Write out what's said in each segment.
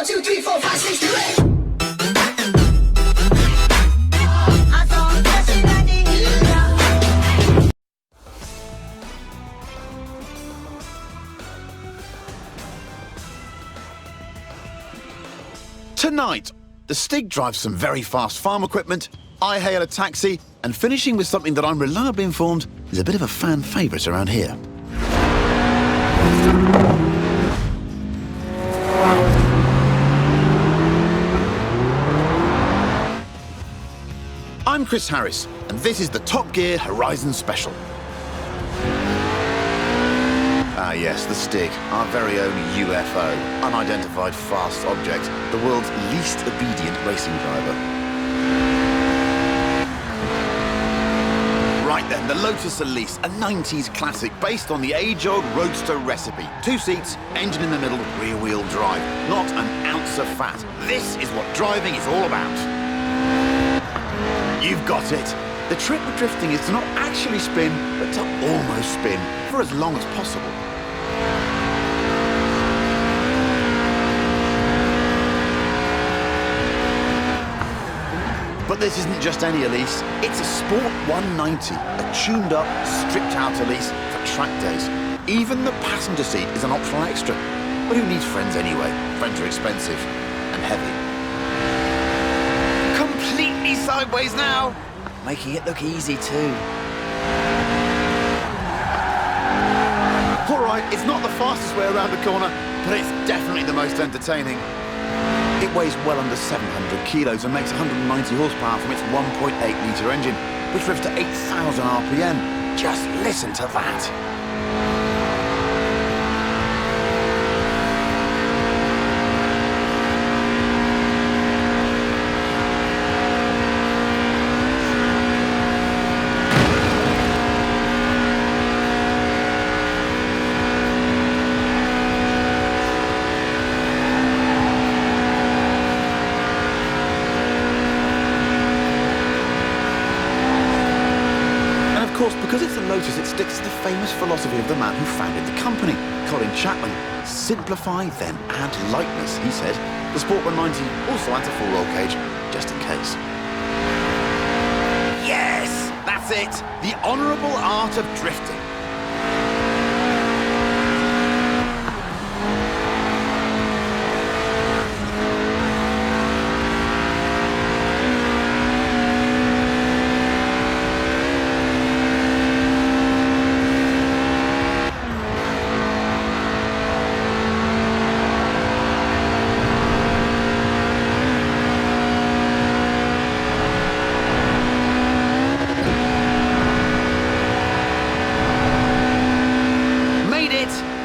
2, 3, 4, 5, 6, 7, 8. Tonight, the Stig drives some very fast farm equipment, I hail a taxi, and finishing with something that I'm reliably informed is a bit of a fan favourite around here. I'm Chris Harris, and this is the Top Gear Horizon Special. Ah yes, the Stig, our very own UFO, unidentified fast object, the world's least obedient racing driver. Right then, the Lotus Elise, a 90s classic based on the age-old roadster recipe. 2 seats, engine in the middle, rear-wheel drive. Not an ounce of fat. This is what driving is all about. You've got it. The trick with drifting is to not actually spin, but to almost spin for as long as possible. But this isn't just any Elise, it's a Sport 190, a tuned-up, stripped-out Elise for track days. Even the passenger seat is an optional extra. But who needs friends anyway? Friends are expensive and heavy. Completely sideways now! Making it look easy too. All right, it's not the fastest way around the corner, but it's definitely the most entertaining. It weighs well under 700 kilos and makes 190 horsepower from its 1.8-litre engine, which revs to 8,000 RPM. Just listen to that. Of course, because it's a Lotus, it sticks to the famous philosophy of the man who founded the company, Colin Chapman. Simplify, then add lightness, he said. The Sport 190 also adds a full roll cage, just in case. Yes! That's it! The honourable art of drifting.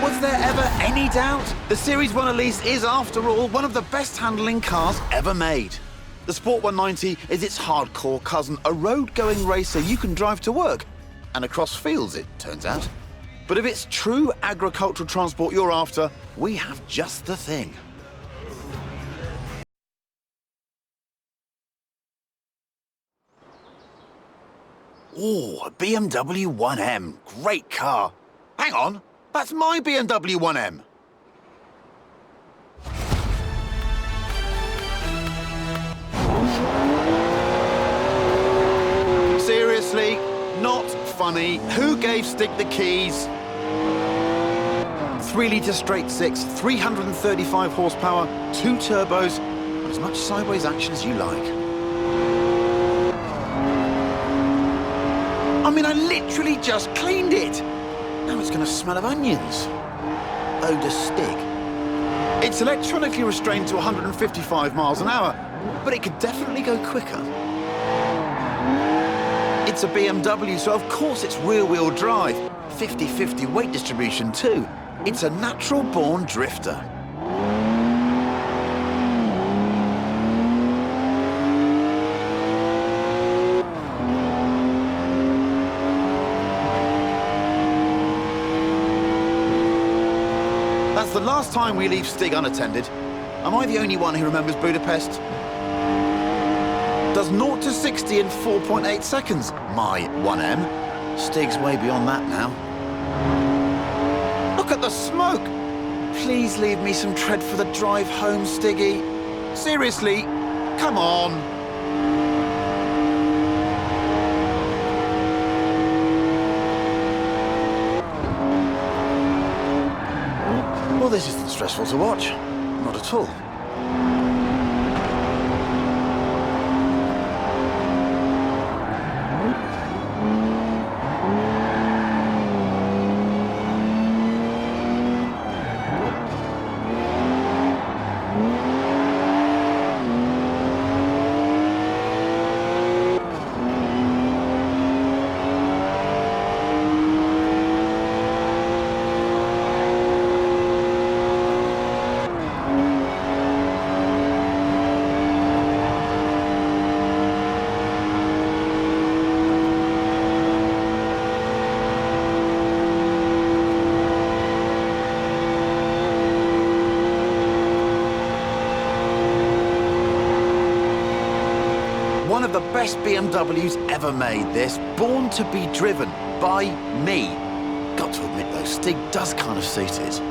Was there ever any doubt? The Series 1 Elise is, after all, one of the best handling cars ever made. The Sport 190 is its hardcore cousin, a road-going racer you can drive to work, and across fields, it turns out. But if it's true agricultural transport you're after, we have just the thing. Ooh, a BMW 1M. Great car. Hang on. That's my BMW 1M. Seriously? Not funny. Who gave Stig the keys? 3-litre straight 6, 335 horsepower, 2 turbos, and as much sideways action as you like. I mean, I literally just cleaned it. Now it's going to smell of onions. Odour Stig. It's electronically restrained to 155 miles an hour, but it could definitely go quicker. It's a BMW, so of course it's rear-wheel drive. 50-50 weight distribution too. It's a natural-born drifter. That's the last time we leave Stig unattended. Am I the only one who remembers Budapest? Does 0 to 60 in 4.8 seconds. My 1M. Stig's way beyond that now. Look at the smoke! please leave me some tread for the drive home, Stiggy? Seriously, come on. Well, this isn't stressful to watch. Not at all. One of the best BMWs ever made, this. Born to be driven by me. Got to admit, though, Stig does kind of suit it.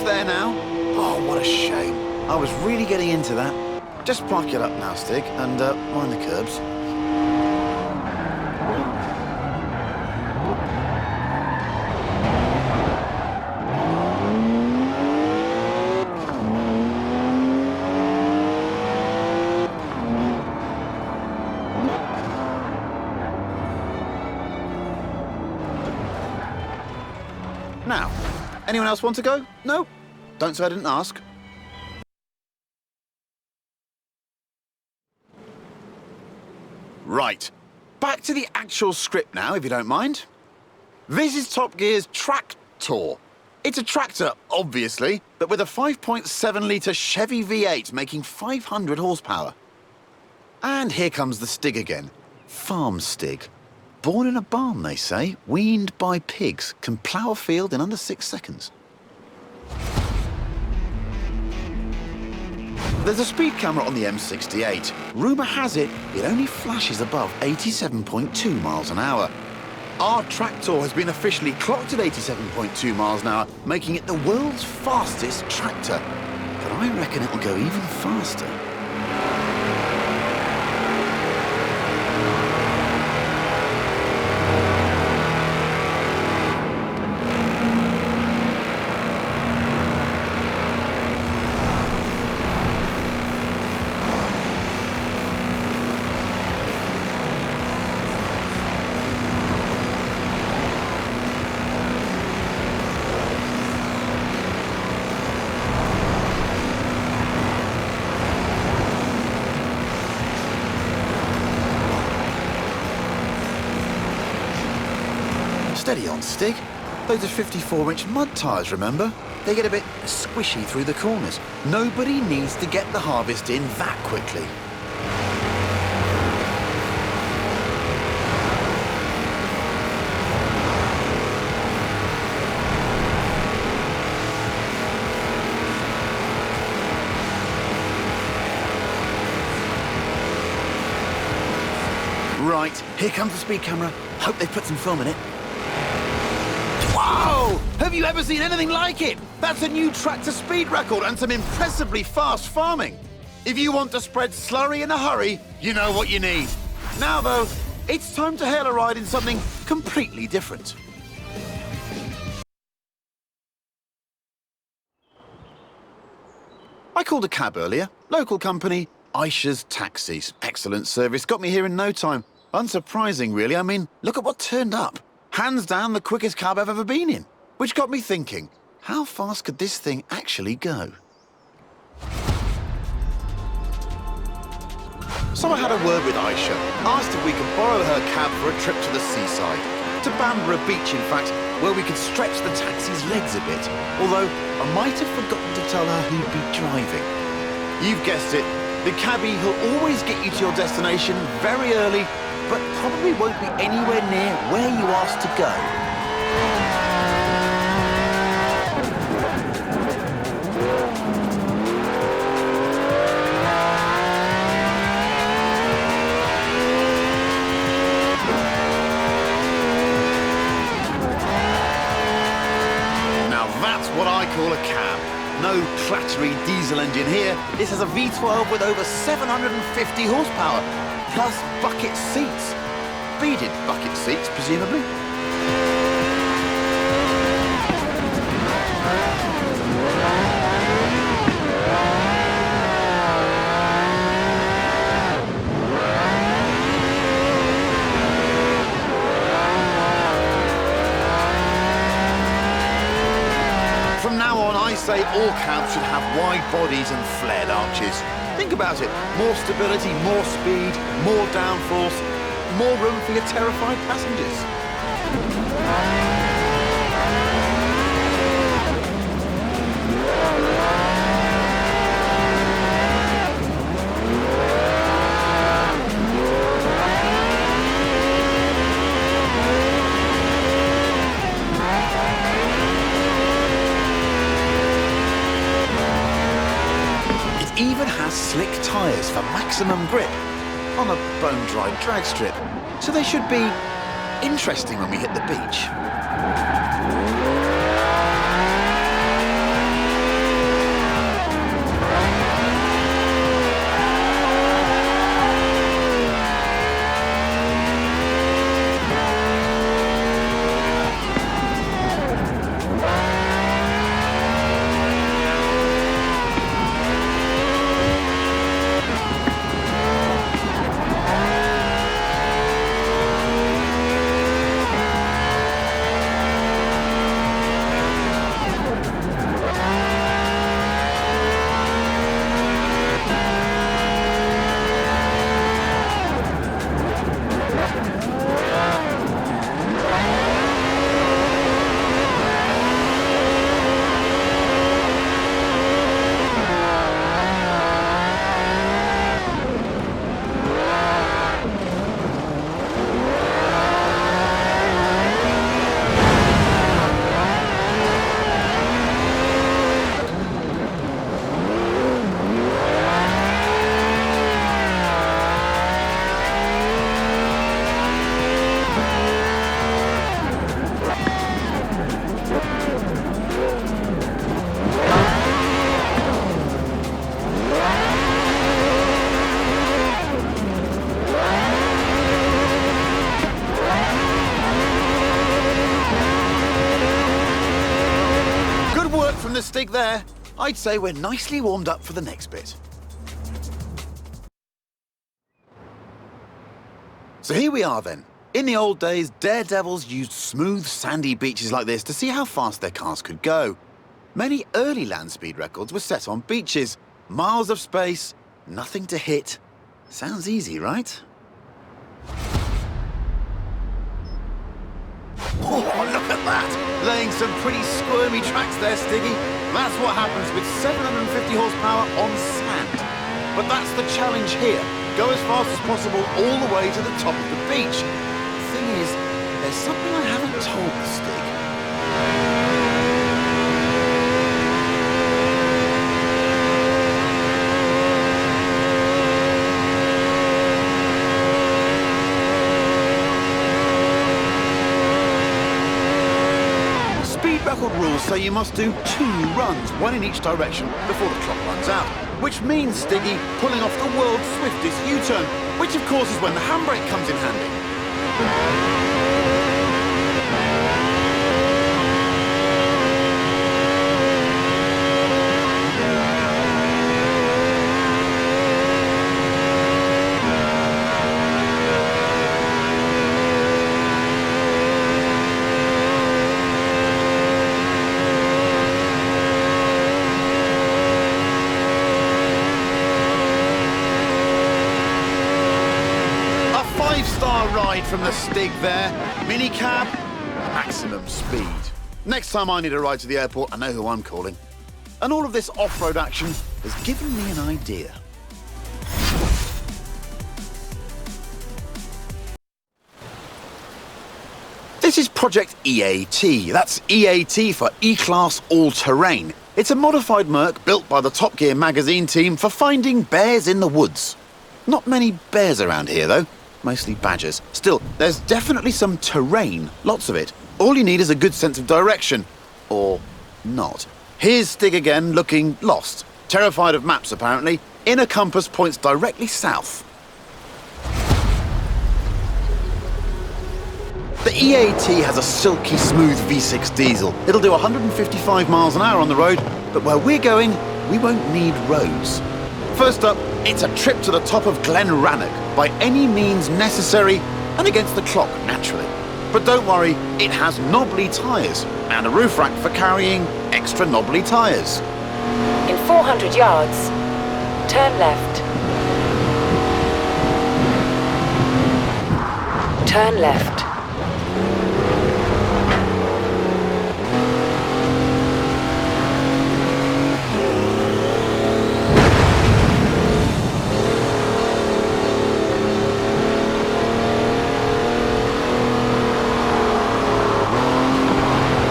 There now. Oh, what a shame. I was really getting into that. Just park it up now, Stig, and mind the curbs. Now, anyone else want to go? No? Don't say I didn't ask. Right. Back to the actual script now, if you don't mind. This is Top Gear's Tractor. It's a tractor, obviously, but with a 5.7-litre Chevy V8 making 500 horsepower. And here comes the Stig again. Farm Stig. Born in a barn, they say, weaned by pigs, can plough a field in under 6 seconds. There's a speed camera on the M68. Rumour has it, it only flashes above 87.2 miles an hour. Our tractor has been officially clocked at 87.2 miles an hour, making it the world's fastest tractor. But I reckon it'll go even faster. Steady on, Stig. Those are 54-inch mud tyres, remember? They get a bit squishy through the corners. Nobody needs to get the harvest in that quickly. Right, here comes the speed camera. Hope they put some film in it. Whoa! Have you ever seen anything like it? That's a new tractor speed record and some impressively fast farming. If you want to spread slurry in a hurry, you know what you need. Now, though, it's time to hail a ride in something completely different. I called a cab earlier. Local company, Aisha's Taxis. Excellent service. Got me here in no time. Unsurprising, really. I mean, look at what turned up. Hands down the quickest cab I've ever been in. Which got me thinking, how fast could this thing actually go? So I had a word with Aisha, asked if we could borrow her cab for a trip to the seaside. to Bamborough Beach, in fact, where we could stretch the taxi's legs a bit. Although, I might have forgotten to tell her who'd be driving. You've guessed it. The cabbie who'll always get you to your destination very early, but probably won't be anywhere near where you asked to go. What I call a cab. No clattery diesel engine here. This has a V12 with over 750 horsepower, plus bucket seats. Beaded bucket seats, presumably. From now on, I say all cabs should have wide bodies and flared arches. Think about it. More stability, more speed, more downforce, more room for your terrified passengers. Even has slick tyres for maximum grip on a bone-dry drag strip, so they should be interesting when we hit the beach. From the stick there, I'd say we're nicely warmed up for the next bit. So here we are then. In the old days, daredevils used smooth, sandy beaches like this to see how fast their cars could go. Many early land speed records were set on beaches. Miles of space, nothing to hit. Sounds easy, right? Oh, look at that! Laying some pretty squirmy tracks there, Stiggy. That's what happens with 750 horsepower on sand. But that's the challenge here. Go as fast as possible all the way to the top of the beach. The thing is, there's something I haven't told the Stig. Record rules say you must do 2 runs, 1 in each direction, before the clock runs out. Which means, Stiggy, pulling off the world's swiftest U-turn, which of course is when the handbrake comes in handy. Ride from the Stig there. Minicab, maximum speed. Next time I need a ride to the airport, I know who I'm calling. And all of this off-road action has given me an idea. This is Project EAT. That's EAT for E-Class All-Terrain. It's a modified Merc built by the Top Gear magazine team for finding bears in the woods. Not many bears around here, though. Mostly badgers. Still, there's definitely some terrain. Lots of it. All you need is a good sense of direction. Or not. Here's Stig again, looking lost. Terrified of maps, apparently. Inner compass points directly south. The EAT has a silky smooth V6 diesel. It'll do 155 miles an hour on the road, but where we're going, we won't need roads. First up, it's a trip to the top of Glen Rannoch, by any means necessary, and against the clock, naturally. But don't worry, it has knobbly tyres, and a roof rack for carrying extra knobbly tyres. In 400 yards, turn left. Turn left.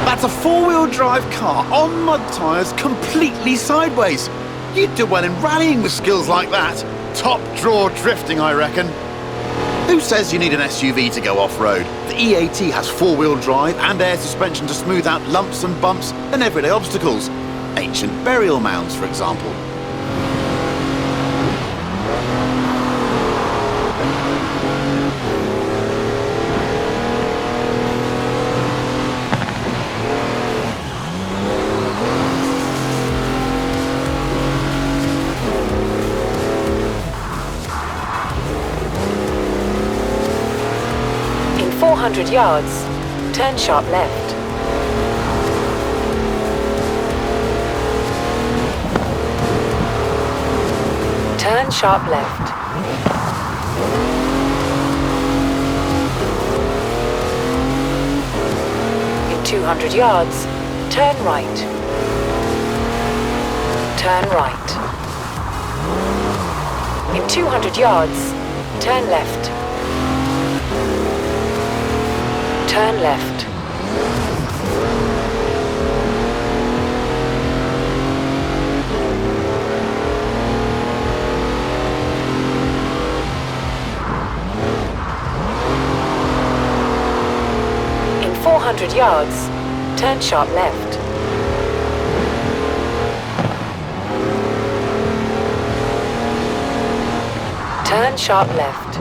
That's a four-wheel drive car on mud tyres completely sideways. You'd do well in rallying with skills like that. Top draw drifting, I reckon. Who says you need an SUV to go off-road? The EAT has four-wheel drive and air suspension to smooth out lumps and bumps and everyday obstacles. Ancient burial mounds, for example. In 400 yards, turn sharp left. Turn sharp left. In 200 yards, turn right. Turn right. In 200 yards, turn left. Turn left. In 400 yards, turn sharp left. Turn sharp left.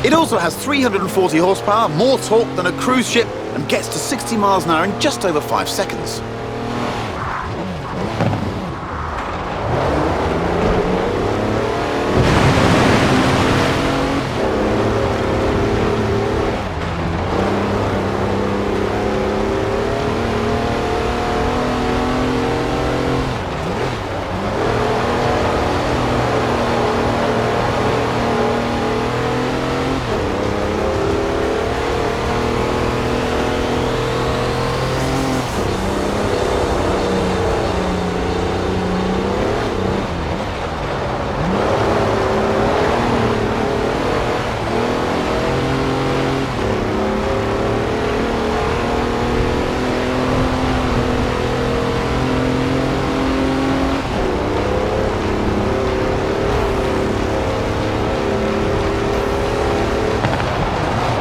It also has 340 horsepower, more torque than a cruise ship, and gets to 60 miles an hour in just over 5 seconds.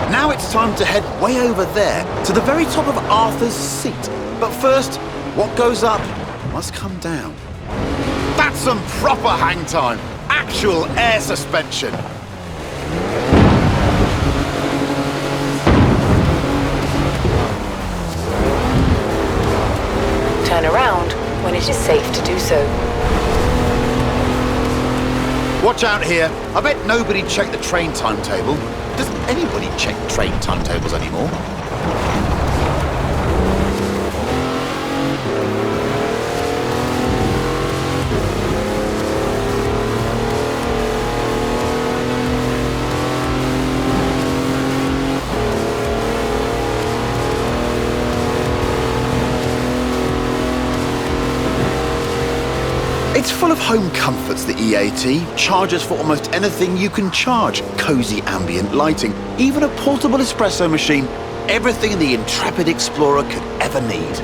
Now it's time to head way over there, to the very top of Arthur's Seat. But first, what goes up must come down. That's some proper hang time. Actual air suspension. Turn around when it is safe to do so. Watch out here. I bet nobody checked the train timetable. Does anybody check train timetables anymore? It's full of home comforts, the EAT. Charges for almost anything you can charge. Cozy ambient lighting, even a portable espresso machine. Everything the intrepid explorer could ever need.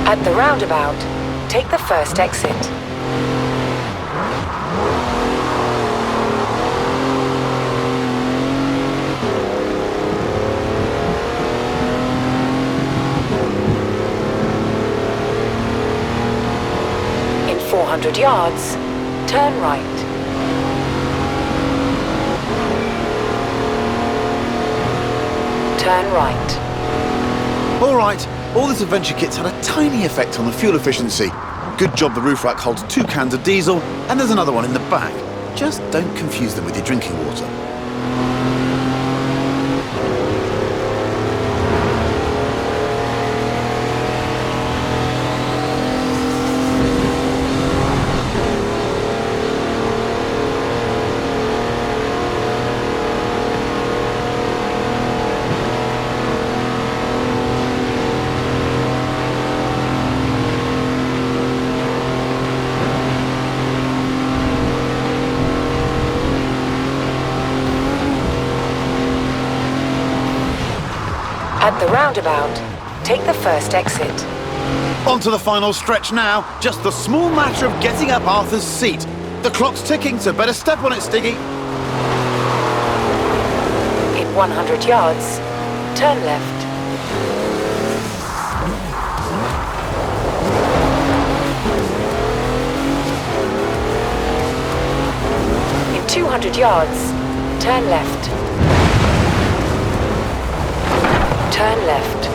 At the roundabout, take the first exit. In 400 yards, turn right. Turn right. All right, all this adventure kit's had a tiny effect on the fuel efficiency. Good job the roof rack holds 2 cans of diesel, and there's another one in the back. Just don't confuse them with your drinking water. At the roundabout, take the first exit. On to the final stretch now. Just the small matter of getting up Arthur's seat. The clock's ticking, so better step on it, Stiggy. In 100 yards, turn left. In 200 yards, turn left. Turn left.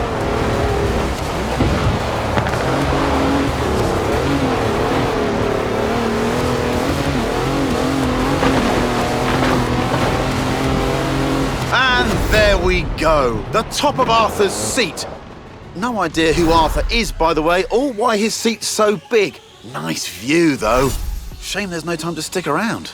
And there we go. The top of Arthur's seat. No idea who Arthur is, by the way, or why his seat's so big. Nice view, though. Shame there's no time to stick around.